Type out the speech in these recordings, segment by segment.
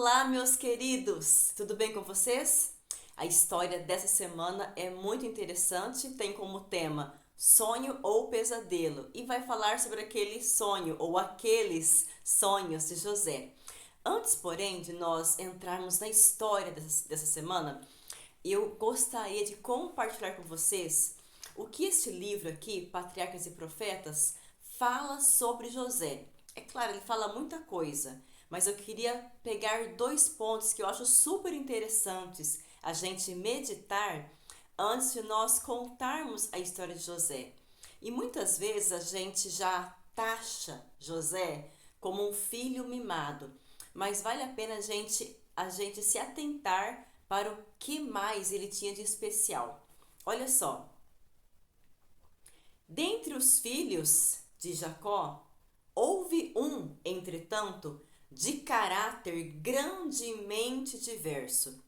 Olá, meus queridos! Tudo bem com vocês? A história dessa semana é muito interessante, tem como tema sonho ou pesadelo e vai falar sobre aquele sonho ou aqueles sonhos de José. Antes, porém, de nós entrarmos na história dessa semana, eu gostaria de compartilhar com vocês o que este livro aqui, Patriarcas e Profetas, fala sobre José. É claro, ele fala muita coisa, mas eu queria pegar dois pontos que eu acho super interessantes a gente meditar antes de nós contarmos a história de José. E muitas vezes a gente já taxa José como um filho mimado, mas vale a pena a gente se atentar para o que mais ele tinha de especial. Olha só, dentre os filhos de Jacó, houve um, entretanto, de caráter grandemente diverso.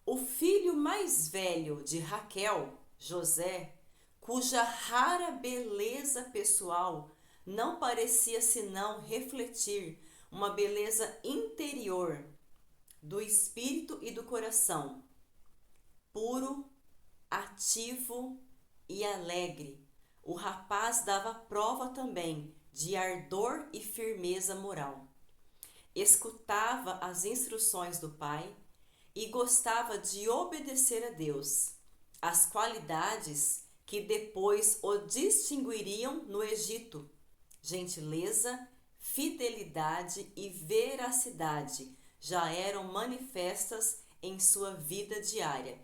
O filho mais velho de Raquel, José, cuja rara beleza pessoal não parecia senão refletir uma beleza interior do espírito e do coração, puro, ativo e alegre. O rapaz dava prova também de ardor e firmeza moral. Escutava as instruções do pai e gostava de obedecer a Deus, as qualidades que depois o distinguiriam no Egito: gentileza, fidelidade e veracidade já eram manifestas em sua vida diária.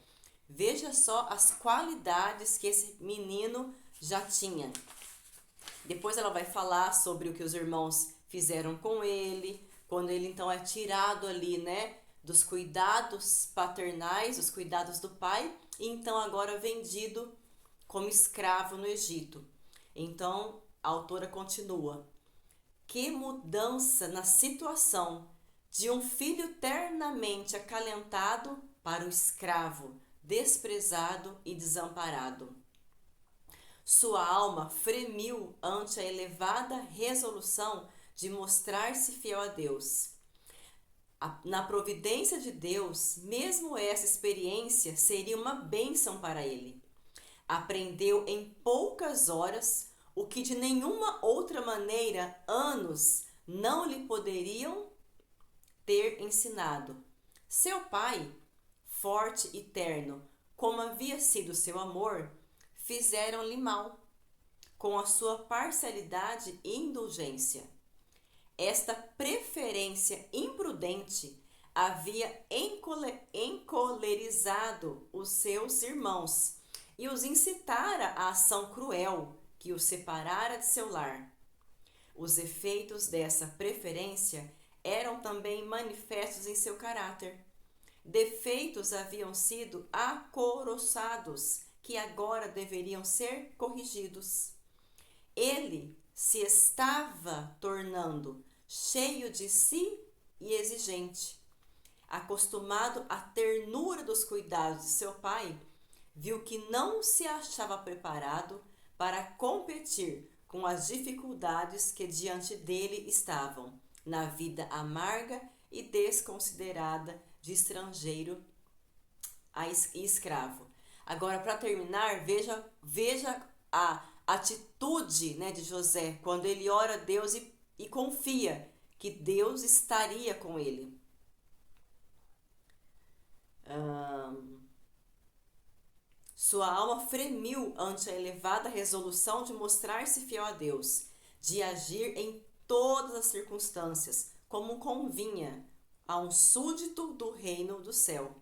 Veja só as qualidades que esse menino já tinha. Depois ela vai falar sobre o que os irmãos fizeram com ele, quando ele então é tirado ali, né, dos cuidados paternais, dos cuidados do pai, e então agora vendido como escravo no Egito. Então a autora continua: que mudança na situação de um filho ternamente acalentado para o escravo, desprezado e desamparado. Sua alma fremiu ante a elevada resolução de mostrar-se fiel a Deus. Na providência de Deus, mesmo essa experiência seria uma bênção para ele. Aprendeu em poucas horas o que de nenhuma outra maneira anos não lhe poderiam ter ensinado. Seu pai, forte e terno, como havia sido seu amor, fizeram-lhe mal, com a sua parcialidade e indulgência. Esta preferência imprudente havia encolerizado os seus irmãos e os incitara à ação cruel que os separara de seu lar. Os efeitos dessa preferência eram também manifestos em seu caráter. Defeitos haviam sido acoroçados, que agora deveriam ser corrigidos. Ele se estava tornando cheio de si e exigente. Acostumado à ternura dos cuidados de seu pai, viu que não se achava preparado para competir com as dificuldades que diante dele estavam na vida amarga e desconsiderada de estrangeiro e escravo. Agora, para terminar, veja a atitude, né, de José quando ele ora a Deus e confia que Deus estaria com ele. Sua alma fremiu ante a elevada resolução de mostrar-se fiel a Deus, de agir em todas as circunstâncias como convinha a um súdito do reino do céu.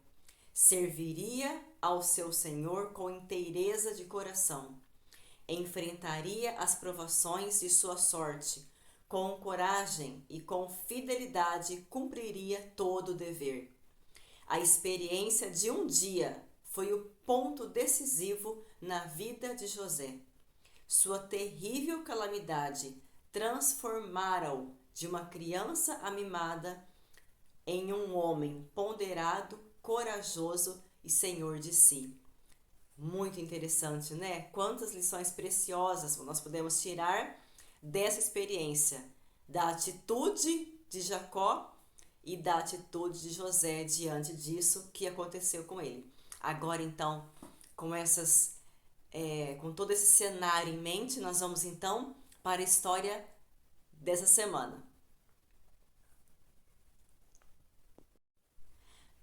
Serviria ao seu Senhor com inteireza de coração. Enfrentaria as provações de sua sorte. Com coragem e com fidelidade cumpriria todo o dever. A experiência de um dia foi o ponto decisivo na vida de José. Sua terrível calamidade transformara-o de uma criança amimada em um homem ponderado, corajoso e senhor de si. Muito interessante, né? Quantas lições preciosas nós podemos tirar dessa experiência, da atitude de Jacó e da atitude de José diante disso que aconteceu com ele. Agora então, com com todo esse cenário em mente, nós vamos então para a história dessa semana.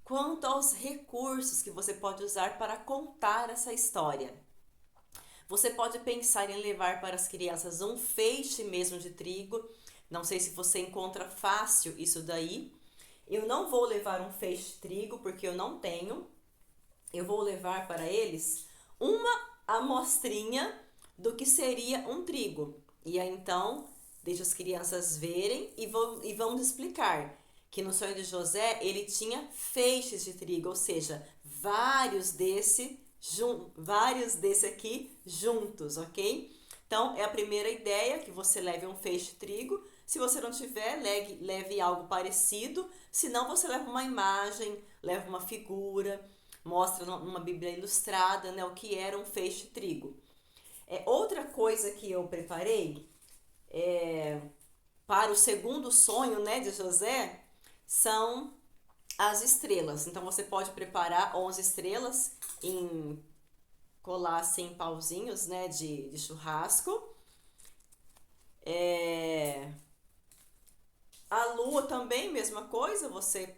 Quanto aos recursos que você pode usar para contar essa história, você pode pensar em levar para as crianças um feixe mesmo de trigo. Não sei se você encontra fácil isso daí. Eu não vou levar um feixe de trigo porque eu não tenho. Eu vou levar para eles uma amostrinha do que seria um trigo. E aí então, deixa as crianças verem e vamos explicar que no sonho de José ele tinha feixes de trigo, ou seja, vários desse aqui juntos, ok? Então, é a primeira ideia, que você leve um feixe de trigo. Se você não tiver, leve algo parecido. Se não, você leva uma imagem, leva uma figura, mostra numa Bíblia ilustrada, né, o que era um feixe de trigo. Outra coisa que eu preparei para o segundo sonho, né, de José, são as estrelas. Então, você pode preparar 11 estrelas em colar assim pauzinhos, né, de churrasco. A lua também, mesma coisa, você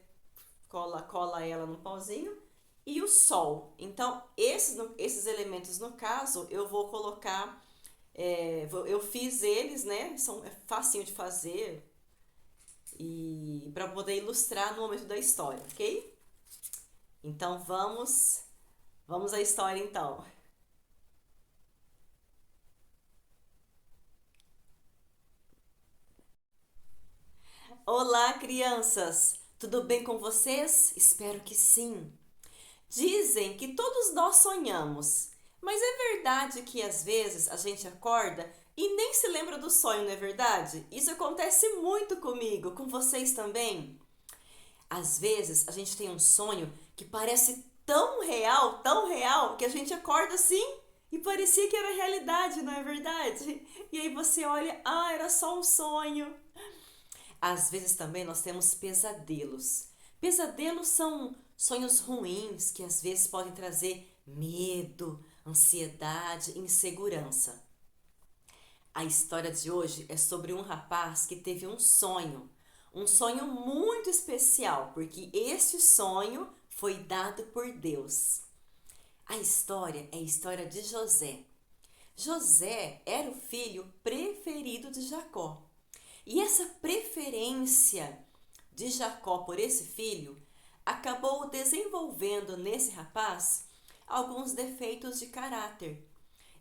cola ela no pauzinho. E o sol. Então, esses elementos, no caso, eu vou colocar. Eu fiz eles, né? É facinho de fazer. E para poder ilustrar no momento da história, ok? Então, vamos à história, então. Olá, crianças! Tudo bem com vocês? Espero que sim. Dizem que todos nós sonhamos, mas é verdade que às vezes a gente acorda e nem se lembra do sonho, não é verdade? Isso acontece muito comigo, com vocês também. Às vezes a gente tem um sonho que parece tão real, que a gente acorda assim e parecia que era realidade, não é verdade? E aí você olha, era só um sonho. Às vezes também nós temos pesadelos. Pesadelos são sonhos ruins que às vezes podem trazer medo, ansiedade, insegurança. A história de hoje é sobre um rapaz que teve um sonho muito especial, porque esse sonho foi dado por Deus. A história é a história de José. José era o filho preferido de Jacó. E essa preferência de Jacó por esse filho acabou desenvolvendo nesse rapaz alguns defeitos de caráter.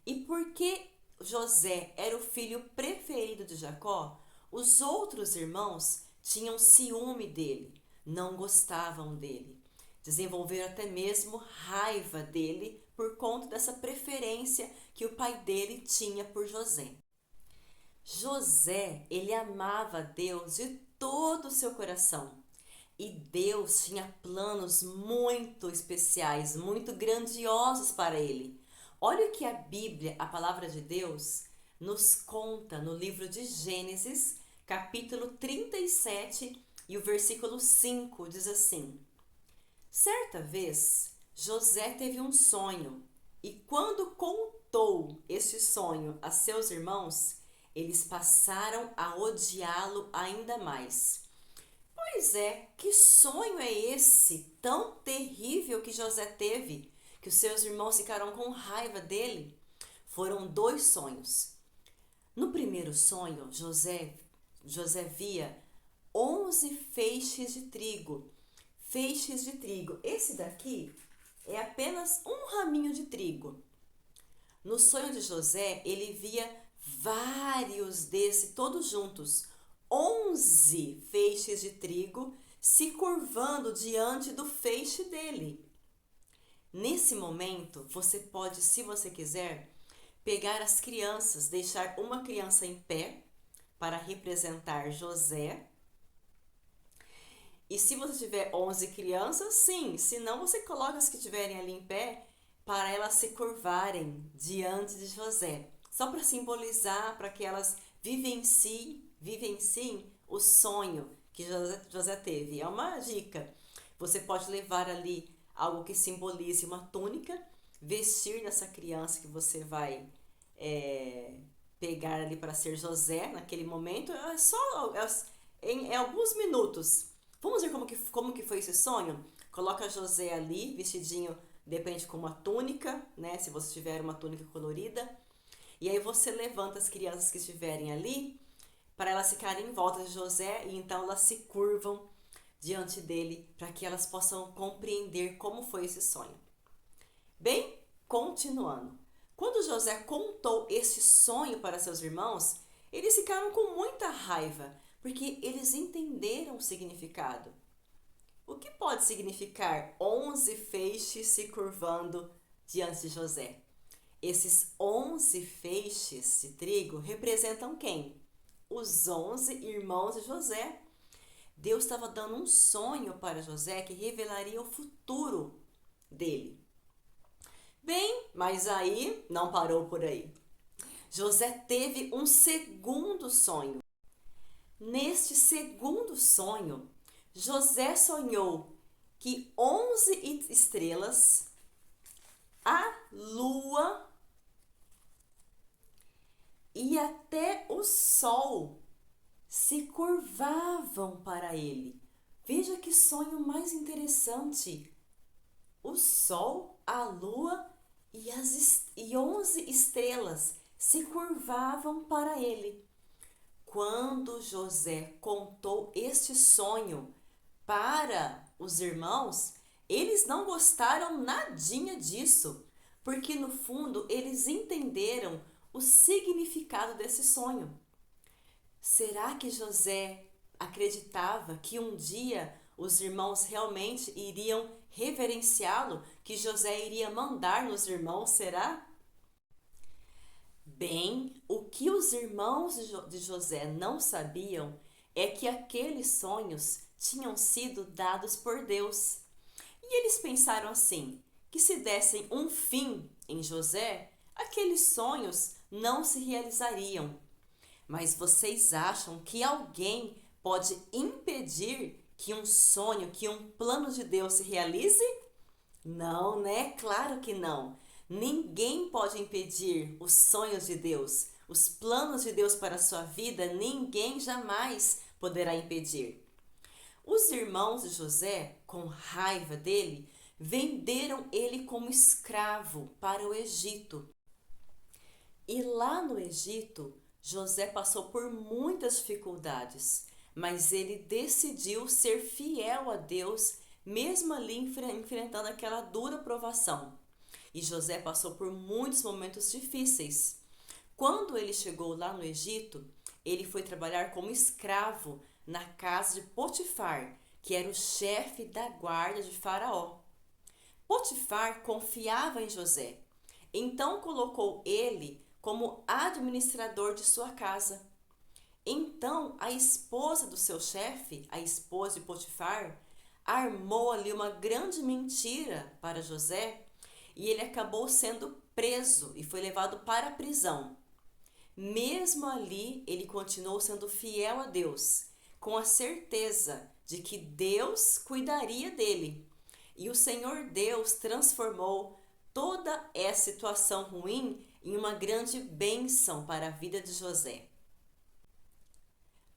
E porque José era o filho preferido de Jacó, os outros irmãos tinham ciúme dele, não gostavam dele. Desenvolveram até mesmo raiva dele por conta dessa preferência que o pai dele tinha por José. José, ele amava Deus de todo o seu coração. E Deus tinha planos muito especiais, muito grandiosos para ele. Olha o que a Bíblia, a palavra de Deus, nos conta no livro de Gênesis, capítulo 37 e o versículo 5 diz assim: Certa vez, José teve um sonho, e quando contou esse sonho a seus irmãos, eles passaram a odiá-lo ainda mais. Pois é, que sonho é esse tão terrível que José teve, que os seus irmãos ficaram com raiva dele? Foram dois sonhos. No primeiro sonho, José via 11 feixes de trigo. Feixes de trigo. Esse daqui é apenas um raminho de trigo. No sonho de José, ele via vários desses, todos juntos, 11 feixes de trigo se curvando diante do feixe dele. Nesse momento, você pode, se você quiser, pegar as crianças, deixar uma criança em pé para representar José. E se você tiver 11 crianças, sim. Se não, você coloca as que estiverem ali em pé para elas se curvarem diante de José. Só para simbolizar, para que elas vivenciem o sonho que José teve. É uma dica. Você pode levar ali algo que simbolize uma túnica, vestir nessa criança que você vai pegar ali para ser José naquele momento. É só em alguns minutos. Vamos ver como que foi esse sonho? Coloca José ali, vestidinho, de repente com uma túnica, né? Se você tiver uma túnica colorida. E aí você levanta as crianças que estiverem ali para elas ficarem em volta de José e então elas se curvam diante dele para que elas possam compreender como foi esse sonho. Bem, continuando. Quando José contou esse sonho para seus irmãos, eles ficaram com muita raiva, porque eles entenderam o significado. O que pode significar 11 feixes se curvando diante de José? Esses 11 feixes de trigo representam quem? Os 11 irmãos de José. Deus estava dando um sonho para José que revelaria o futuro dele. Bem, mas aí não parou por aí. José teve um segundo sonho. Neste segundo sonho, José sonhou que 11 estrelas, a lua e até o sol se curvavam para ele. Veja que sonho mais interessante! O sol, a lua e 11 estrelas se curvavam para ele. Quando José contou este sonho para os irmãos, eles não gostaram nadinha disso, porque no fundo eles entenderam o significado desse sonho. Será que José acreditava que um dia os irmãos realmente iriam reverenciá-lo? Que José iria mandar nos irmãos, será? Bem, o que os irmãos de José não sabiam é que aqueles sonhos tinham sido dados por Deus. E eles pensaram assim, que se dessem um fim em José, aqueles sonhos não se realizariam. Mas vocês acham que alguém pode impedir que um sonho, que um plano de Deus se realize? Não, né? Claro que não. Ninguém pode impedir os sonhos de Deus, os planos de Deus para a sua vida, ninguém jamais poderá impedir. Os irmãos de José, com raiva dele, venderam ele como escravo para o Egito. E lá no Egito, José passou por muitas dificuldades, mas ele decidiu ser fiel a Deus, mesmo ali enfrentando aquela dura provação. E José passou por muitos momentos difíceis. Quando ele chegou lá no Egito, ele foi trabalhar como escravo na casa de Potifar, que era o chefe da guarda de Faraó. Potifar confiava em José, então colocou ele como administrador de sua casa. Então a esposa do seu chefe, a esposa de Potifar, armou ali uma grande mentira para José e ele acabou sendo preso e foi levado para a prisão. Mesmo ali, ele continuou sendo fiel a Deus, com a certeza de que Deus cuidaria dele. E o Senhor Deus transformou toda essa situação ruim em uma grande bênção para a vida de José.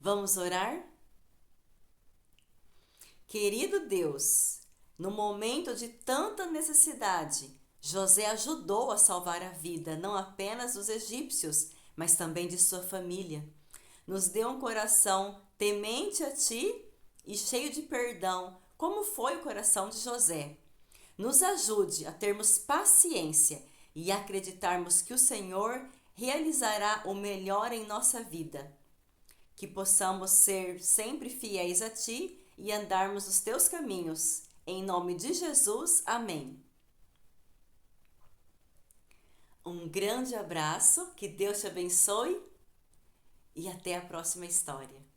Vamos orar? Querido Deus, no momento de tanta necessidade, José ajudou a salvar a vida não apenas dos egípcios, mas também de sua família. Nos dê um coração temente a Ti e cheio de perdão, como foi o coração de José. Nos ajude a termos paciência e acreditarmos que o Senhor realizará o melhor em nossa vida. Que possamos ser sempre fiéis a Ti e andarmos os Teus caminhos. Em nome de Jesus, amém. Um grande abraço, que Deus te abençoe e até a próxima história.